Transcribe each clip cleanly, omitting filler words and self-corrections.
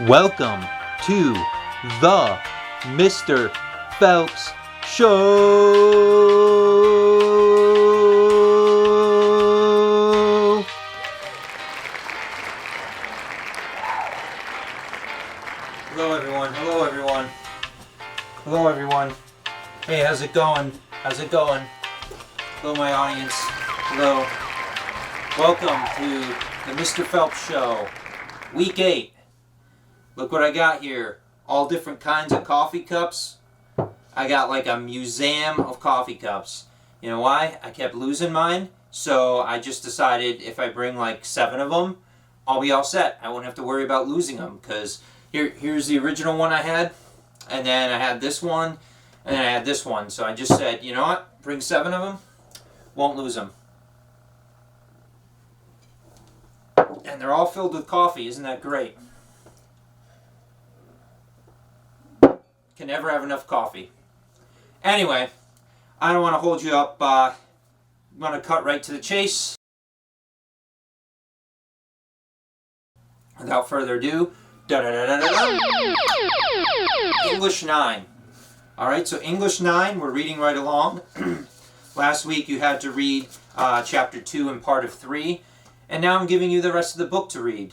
Welcome to the Mr. Phelps Show. Hello everyone, hello everyone. Hello everyone. Hey, how's it going? How's it going? Hello my audience. Hello. Welcome to the Mr. Phelps Show. Week 8. Look what I got here. All different kinds of coffee cups. I got like a museum of coffee cups. You know why? I kept losing mine. So I just decided if I bring like 7 of them, I'll be all set. I won't have to worry about losing them. Because here's the original one I had. And then I had this one. And then I had this one. So I just said, you know what? Bring 7 of them. Won't lose them. And they're all filled with coffee. Isn't that great? Can never have enough coffee. Anyway, I don't want to hold you up. I'm going to cut right to the chase. Without further ado, English 9. Alright, so English 9, we're reading right along. Last week you had to read chapter 2 and part of 3. And now I'm giving you the rest of the book to read.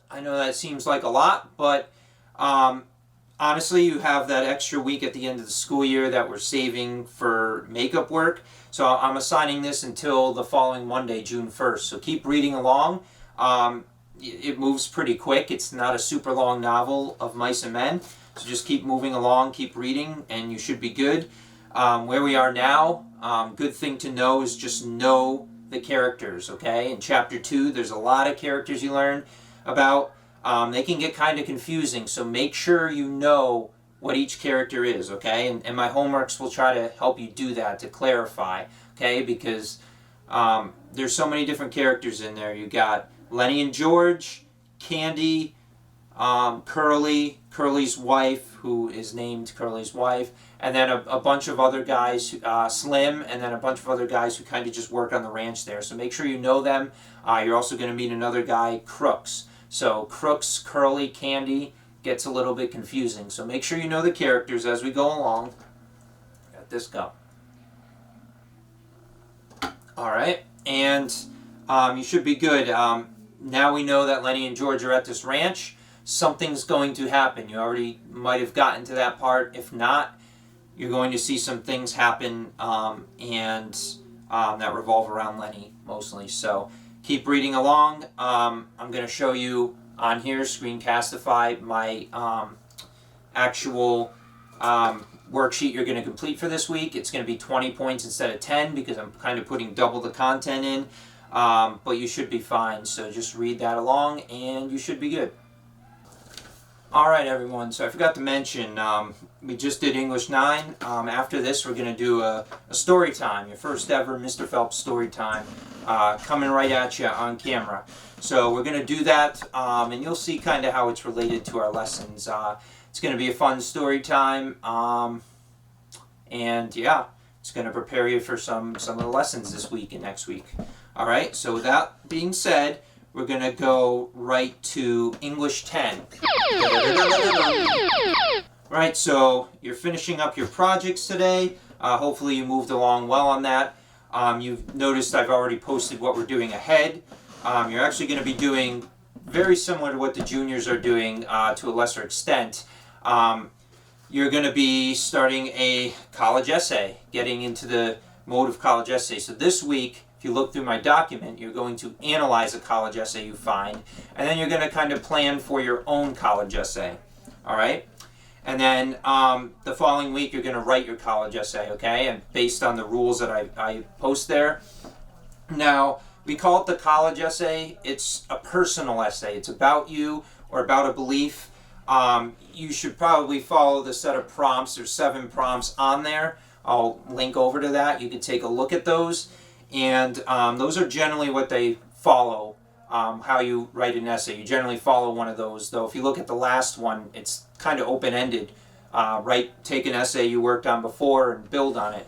I know that seems like a lot, but honestly, you have that extra week at the end of the school year that we're saving for makeup work. So I'm assigning this until the following Monday, June 1st. So keep reading along. It moves pretty quick. It's not a super long novel of mice and men. So just keep moving along, keep reading, and you should be good. Where we are now, good thing to know is just know the characters, okay? In chapter 2, there's a lot of characters you learn about. They can get kind of confusing, so make sure you know what each character is, okay? And my homeworks will try to help you do that, to clarify, okay? Because there's so many different characters in there. You got Lenny and George, Candy, Curly, Curly's wife, who is named Curly's wife, and then a bunch of other guys, Slim, and then a bunch of other guys who kind of just work on the ranch there. So make sure you know them. You're also going to meet another guy, Crooks. So Crooks, Curly, Candy gets a little bit confusing. So make sure you know the characters as we go along. Got this cup. Alright, and you should be good. Now we know that Lenny and George are at this ranch. Something's going to happen. You already might have gotten to that part. If not, you're going to see some things happen that revolve around Lenny mostly. So keep reading along. I'm going to show you on here, Screencastify, my actual worksheet you're going to complete for this week. It's going to be 20 points instead of 10 because I'm kind of putting double the content in. But you should be fine. So just read that along and you should be good. Alright everyone, so I forgot to mention, we just did English 9. After this we're going to do a story time, your first ever Mr. Phelps story time, coming right at you on camera. So we're going to do that, and you'll see kind of how it's related to our lessons. It's going to be a fun story time, and yeah, it's going to prepare you for some of the lessons this week and next week. Alright, so with that being said, we're going to go right to English 10. Right, so you're finishing up your projects today. Hopefully you moved along well on that. You've noticed I've already posted what we're doing ahead. You're actually going to be doing very similar to what the juniors are doing to a lesser extent. You're going to be starting a college essay, getting into the mode of college essay. So this week, if you look through my document, you're going to analyze a college essay you find, and then you're going to kind of plan for your own college essay, all right? And then the following week, you're going to write your college essay, okay? And based on the rules that I post there. Now, we call it the college essay. It's a personal essay. It's about you or about a belief. You should probably follow the set of prompts. There's 7 prompts on there. I'll link over to that. You can take a look at those. And those are generally what they follow, how you write an essay. You generally follow one of those, though if you look at the last one, it's kind of open-ended. Take an essay you worked on before and build on it.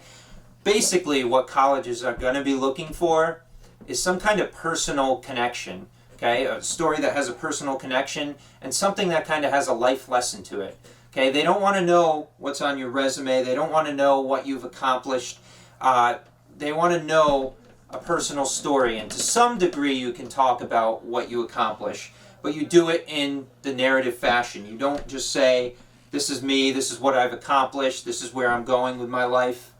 Basically, what colleges are going to be looking for is some kind of personal connection Okay, a story that has a personal connection and something that kind of has a life lesson to it. Okay, they don't want to know what's on your resume. They don't want to know what you've accomplished. They want to know a personal story, and to some degree you can talk about what you accomplish, but you do it in the narrative fashion. You don't just say, this is me, this is what I've accomplished, this is where I'm going with my life.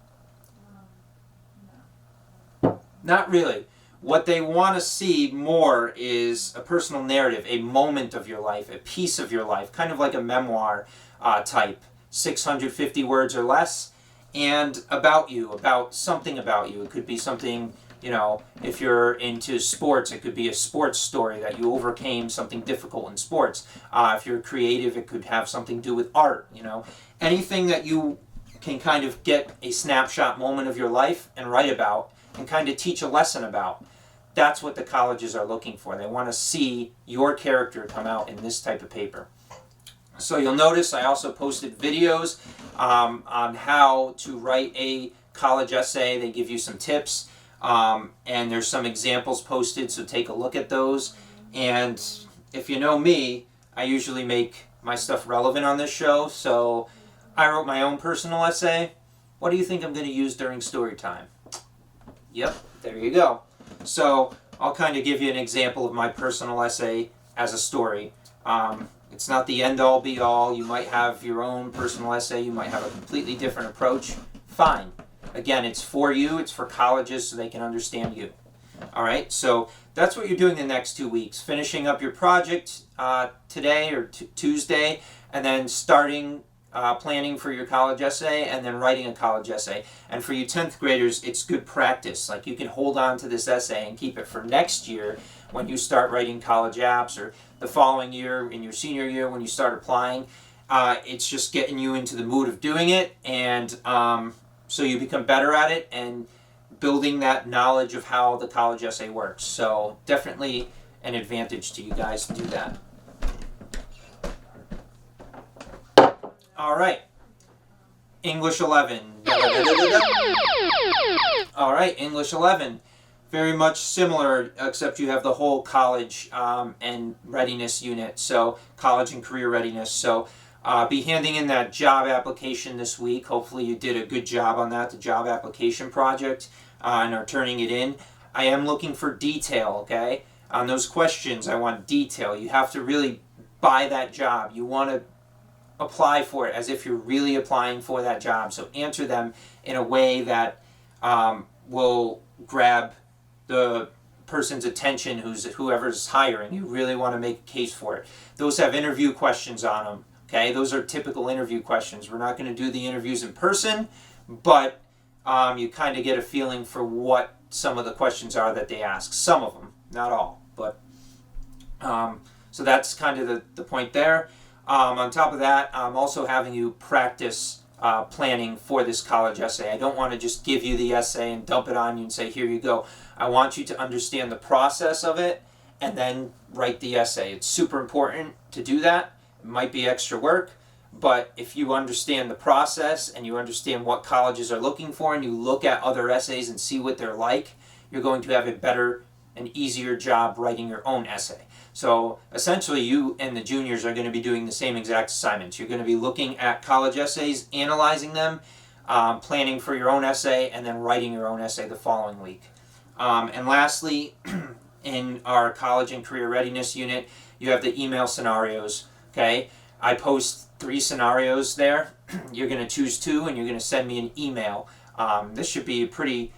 Not really. What they want to see more is a personal narrative, a moment of your life, a piece of your life, kind of like a memoir type, 650 words or less, and about you, about something about you. It could be something, you know, if you're into sports, it could be a sports story that you overcame something difficult in sports. If you're creative, it could have something to do with art, you know. Anything that you can kind of get a snapshot moment of your life and write about and kind of teach a lesson about. That's what the colleges are looking for. They want to see your character come out in this type of paper. So you'll notice I also posted videos on how to write a college essay. They give you some tips, and there's some examples posted, so take a look at those. And if you know me, I usually make my stuff relevant on this show, so I wrote my own personal essay. What do you think I'm going to use during story time? Yep, there you go. So I'll kind of give you an example of my personal essay as a story. It's not the end-all, be-all. You might have your own personal essay. You might have a completely different approach. Fine. Again, it's for you. It's for colleges so they can understand you. All right? So that's what you're doing the next 2 weeks. Finishing up your project today or Tuesday, and then starting planning for your college essay, and then writing a college essay. And for you 10th graders, it's good practice. Like, you can hold on to this essay and keep it for next year when you start writing college apps, or the following year in your senior year when you start applying. It's just getting you into the mood of doing it, and so you become better at it and building that knowledge of how the college essay works. So definitely an advantage to you guys to do that. All right, English 11. All right, English 11. Very much similar, except you have the whole college and readiness unit, so college and career readiness. So be handing in that job application this week. Hopefully you did a good job on that, the job application project, and are turning it in. I am looking for detail, okay? On those questions, I want detail. You have to really buy that job. You want to apply for it as if you're really applying for that job. So answer them in a way that will grab the person's attention, whoever's hiring. You really want to make a case for it. Those have interview questions on them. Okay, those are typical interview questions. We're not going to do the interviews in person, but you kind of get a feeling for what some of the questions are that they ask. Some of them, not all, but so that's kind of the point there. On top of that, I'm also having you practice planning for this college essay. I don't want to just give you the essay and dump it on you and say, here you go. I want you to understand the process of it and then write the essay. It's super important to do that. It might be extra work, but if you understand the process and you understand what colleges are looking for and you look at other essays and see what they're like, you're going to have a better and easier job writing your own essay. So essentially you and the juniors are going to be doing the same exact assignments. You're going to be looking at college essays, analyzing them, planning for your own essay, and then writing your own essay the following week. And lastly, in our college and career readiness unit, you have the email scenarios. Okay, I post 3 scenarios there. You're going to choose 2 and you're going to send me an email. This should be a pretty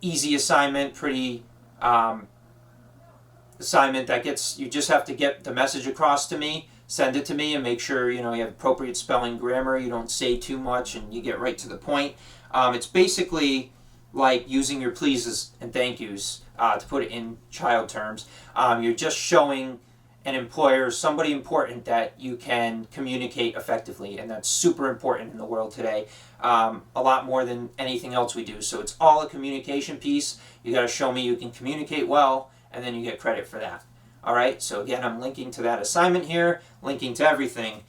easy assignment, pretty assignment that you just have to get the message across to me, send it to me, and make sure you have appropriate spelling, grammar, you don't say too much, and you get right to the point. It's basically like using your pleases and thank yous, to put it in child terms. You're just showing an employer, somebody important, that you can communicate effectively, and that's super important in the world today, a lot more than anything else we do. So it's all a communication piece. You got to show me you can communicate well, and then you get credit for that. All right, so again, I'm linking to that assignment here, linking to everything.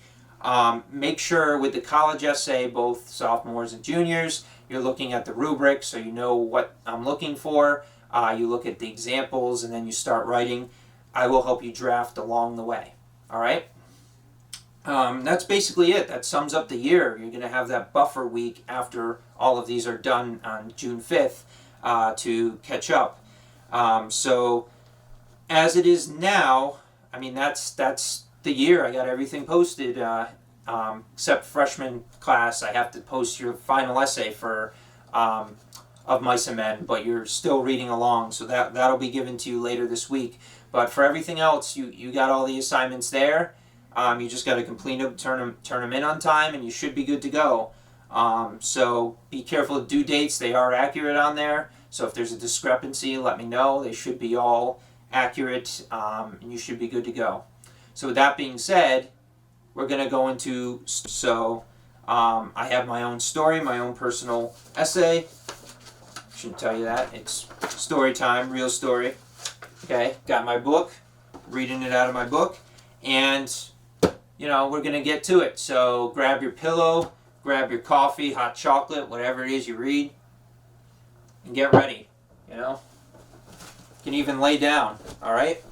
Make sure with the college essay, both sophomores and juniors, you're looking at the rubric so you know what I'm looking for. You look at the examples, and then you start writing. I will help you draft along the way. All right? That's basically it. That sums up the year. You're going to have that buffer week after all of these are done on June 5th to catch up. So as it is now, I mean, that's the year. I got everything posted except freshman class. I have to post your final essay for of Mice and Men, but you're still reading along, so that'll be given to you later this week. But for everything else, you got all the assignments there. You just got to complete them, turn them in on time, and you should be good to go. So be careful of due dates. They are accurate on there. So if there's a discrepancy, let me know. They should be all accurate, and you should be good to go. So with that being said, we're going to go into, I have my own story, my own personal essay. Shouldn't tell you that. It's story time, real story. Okay, got my book, reading it out of my book, and we're going to get to it. So grab your pillow, grab your coffee, hot chocolate, whatever it is you read, and get ready. You can even lay down, all right?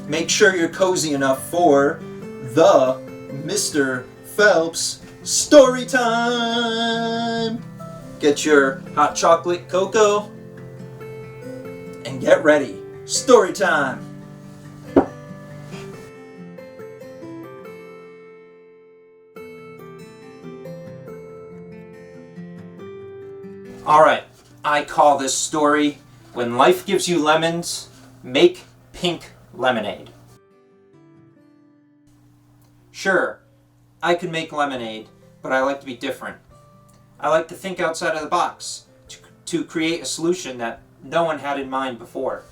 Make sure you're cozy enough for the Mr. Phelps story time. Get your hot chocolate cocoa and get ready. Story time. All right, I call this story When Life Gives You Lemons, Make Pink Lemonade. Sure, I could make lemonade, but I like to be different. I like to think outside of the box to create a solution that no one had in mind before.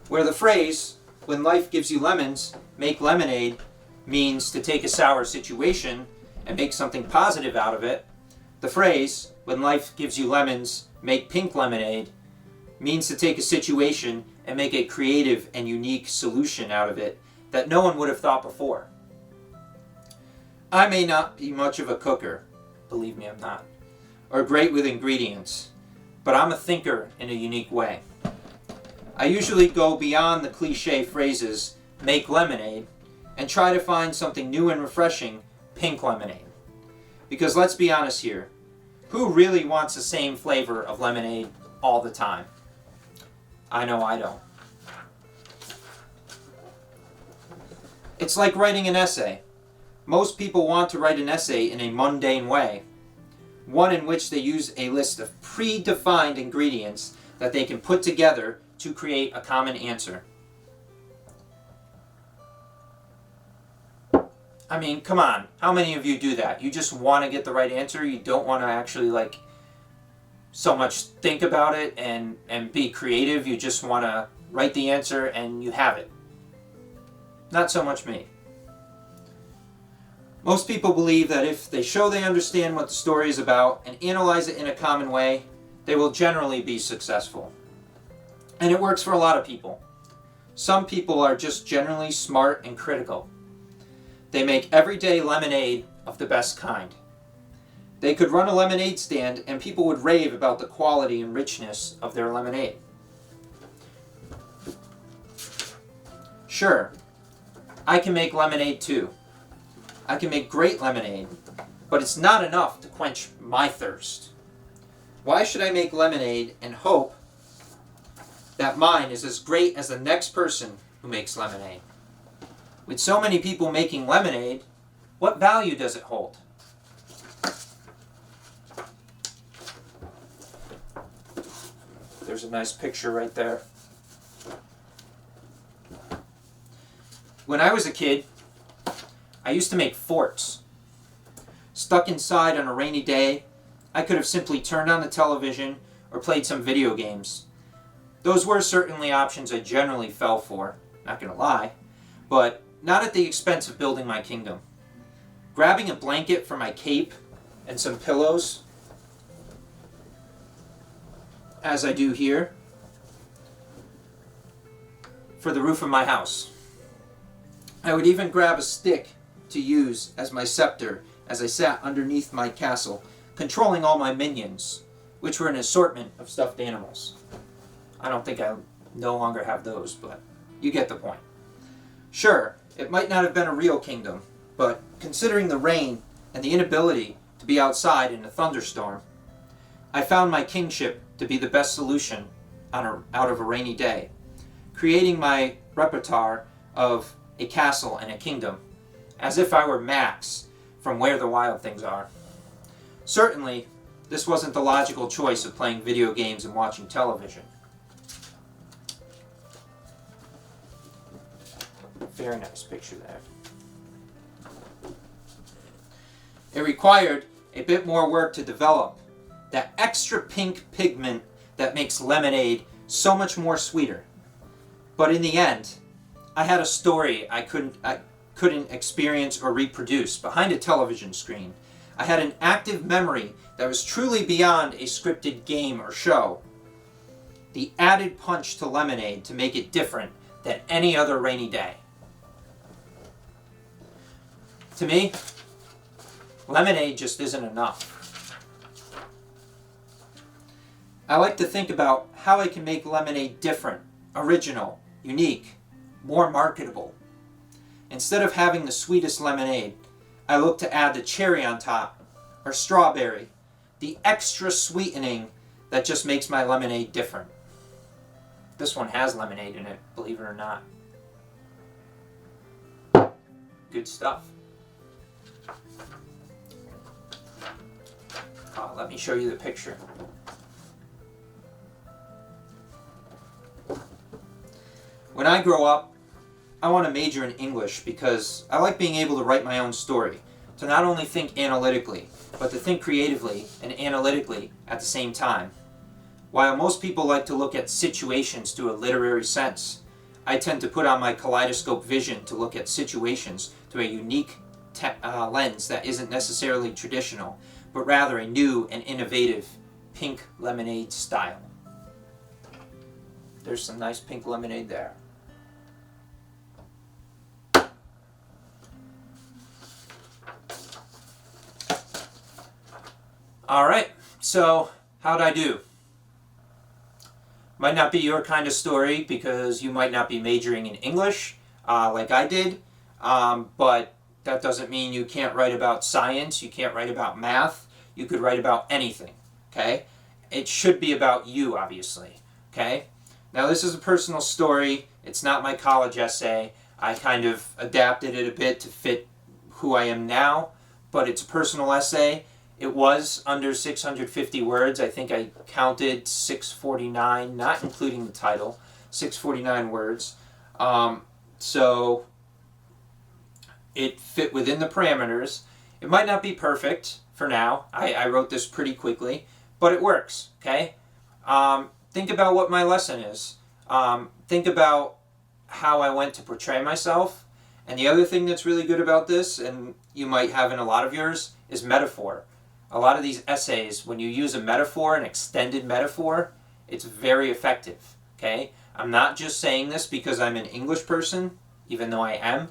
Where the phrase, when life gives you lemons, make lemonade, means to take a sour situation and make something positive out of it, the phrase, when life gives you lemons, make pink lemonade, means to take a situation and make a creative and unique solution out of it that no one would have thought before. I may not be much of a cooker, believe me I'm not, or great with ingredients, but I'm a thinker in a unique way. I usually go beyond the cliche phrases, make lemonade, and try to find something new and refreshing, pink lemonade. Because let's be honest here, who really wants the same flavor of lemonade all the time? I know I don't. It's like writing an essay. Most people want to write an essay in a mundane way, one in which they use a list of predefined ingredients that they can put together to create a common answer. I mean, come on, how many of you do that? You just want to get the right answer, you don't want to actually so much think about it and be creative. You just want to write the answer and you have it. Not so much me. Most people believe that if they show they understand what the story is about and analyze it in a common way, they will generally be successful. And it works for a lot of people. Some people are just generally smart and critical. They make everyday lemonade of the best kind. They could run a lemonade stand and people would rave about the quality and richness of their lemonade. Sure, I can make lemonade too. I can make great lemonade, but it's not enough to quench my thirst. Why should I make lemonade and hope that mine is as great as the next person who makes lemonade? With so many people making lemonade, what value does it hold? There's a nice picture right there. When I was a kid, I used to make forts. Stuck inside on a rainy day, I could have simply turned on the television or played some video games. Those were certainly options I generally fell for, not gonna lie, but not at the expense of building my kingdom. Grabbing a blanket for my cape and some pillows, as I do here, for the roof of my house. I would even grab a stick to use as my scepter as I sat underneath my castle, controlling all my minions, which were an assortment of stuffed animals. I don't think I no longer have those, but you get the point. Sure, it might not have been a real kingdom, but considering the rain and the inability to be outside in a thunderstorm, I found my kingship to be the best solution out of a rainy day, creating my repertoire of a castle and a kingdom, as if I were Max from Where the Wild Things Are. Certainly, this wasn't the logical choice of playing video games and watching television. Very nice picture there. It required a bit more work to develop that extra pink pigment that makes lemonade so much more sweeter. But in the end, I had a story I couldn't experience or reproduce behind a television screen. I had an active memory that was truly beyond a scripted game or show. The added punch to lemonade to make it different than any other rainy day. To me, lemonade just isn't enough. I like to think about how I can make lemonade different, original, unique, more marketable. Instead of having the sweetest lemonade, I look to add the cherry on top, or strawberry, the extra sweetening that just makes my lemonade different. This one has lemonade in it, believe it or not. Good stuff. Let me show you the picture. When I grow up, I want to major in English because I like being able to write my own story, to not only think analytically, but to think creatively and analytically at the same time. While most people like to look at situations through a literary sense, I tend to put on my kaleidoscope vision to look at situations through a unique lens that isn't necessarily traditional, but rather a new and innovative pink lemonade style. There's some nice pink lemonade there. Alright, so how'd I do? Might not be your kind of story because you might not be majoring in English like I did, but that doesn't mean you can't write about science, you can't write about math, you could write about anything, okay? It should be about you, obviously, okay? Now this is a personal story, it's not my college essay, I kind of adapted it a bit to fit who I am now, but it's a personal essay. It was under 650 words, I think I counted 649, not including the title, 649 words. So it fit within the parameters. It might not be perfect for now. I wrote this pretty quickly, but it works, okay? Think about what my lesson is. Think about how I went to portray myself. And the other thing that's really good about this, and you might have in a lot of yours, is metaphor. A lot of these essays, when you use a metaphor, an extended metaphor, it's very effective, okay? I'm not just saying this because I'm an English person, even though I am,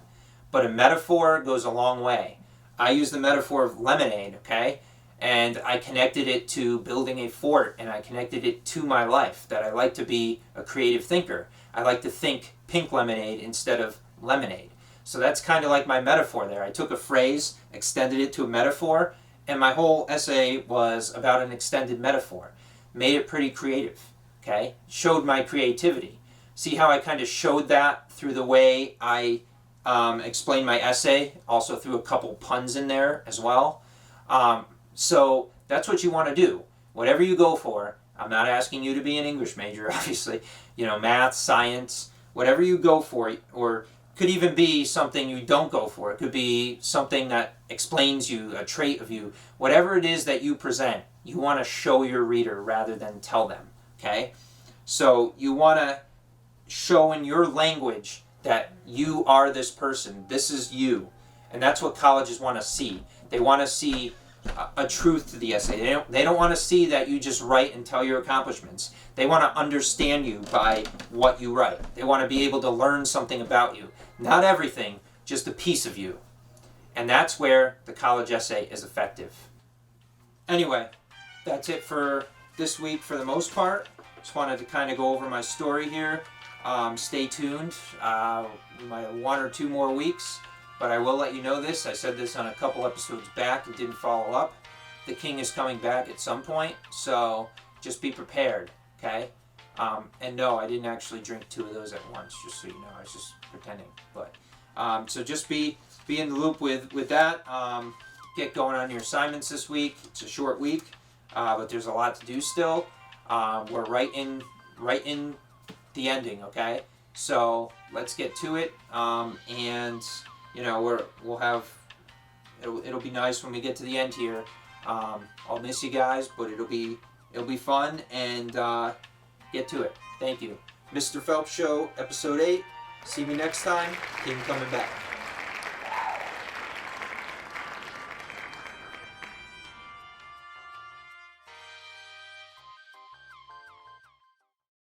but a metaphor goes a long way. I use the metaphor of lemonade, okay? And I connected it to building a fort, and I connected it to my life, that I like to be a creative thinker. I like to think pink lemonade instead of lemonade. So that's kind of like my metaphor there. I took a phrase, extended it to a metaphor, and my whole essay was about an extended metaphor. Made it pretty creative, okay? Showed my creativity. See how I kind of showed that through the way I explained my essay, also threw a couple puns in there as well. So that's what you want to do. Whatever you go for, I'm not asking you to be an English major, obviously. You know, math, science, whatever you go for, or could even be something you don't go for. It could be something that explains you, a trait of you. Whatever it is that you present, you want to show your reader rather than tell them, okay? So you want to show in your language that you are this person. This is you. And that's what colleges want to see. They want to see a truth to the essay. They don't want to see that you just write and tell your accomplishments. They want to understand you by what you write. They want to be able to learn something about you. Not everything, just a piece of you. And that's where the college essay is effective. Anyway, that's it for this week for the most part. Just wanted to kind of go over my story here. Stay tuned. We might have 1 or 2 more weeks, but I will let you know this. I said this on a couple episodes back and didn't follow up. The king is coming back at some point, so just be prepared, okay? And no, I didn't actually drink 2 of those at once, just so you know. I was just pretending. But so just be in the loop with that. Get going on your assignments this week. It's a short week, but there's a lot to do still. We're right in the ending, okay? So let's get to it, and you know we'll have it'll be nice when we get to the end here. I'll miss you guys, but it'll be fun, and get to it. Thank you. Mr. Phelps Show, episode 8. See me next time. Keep coming back.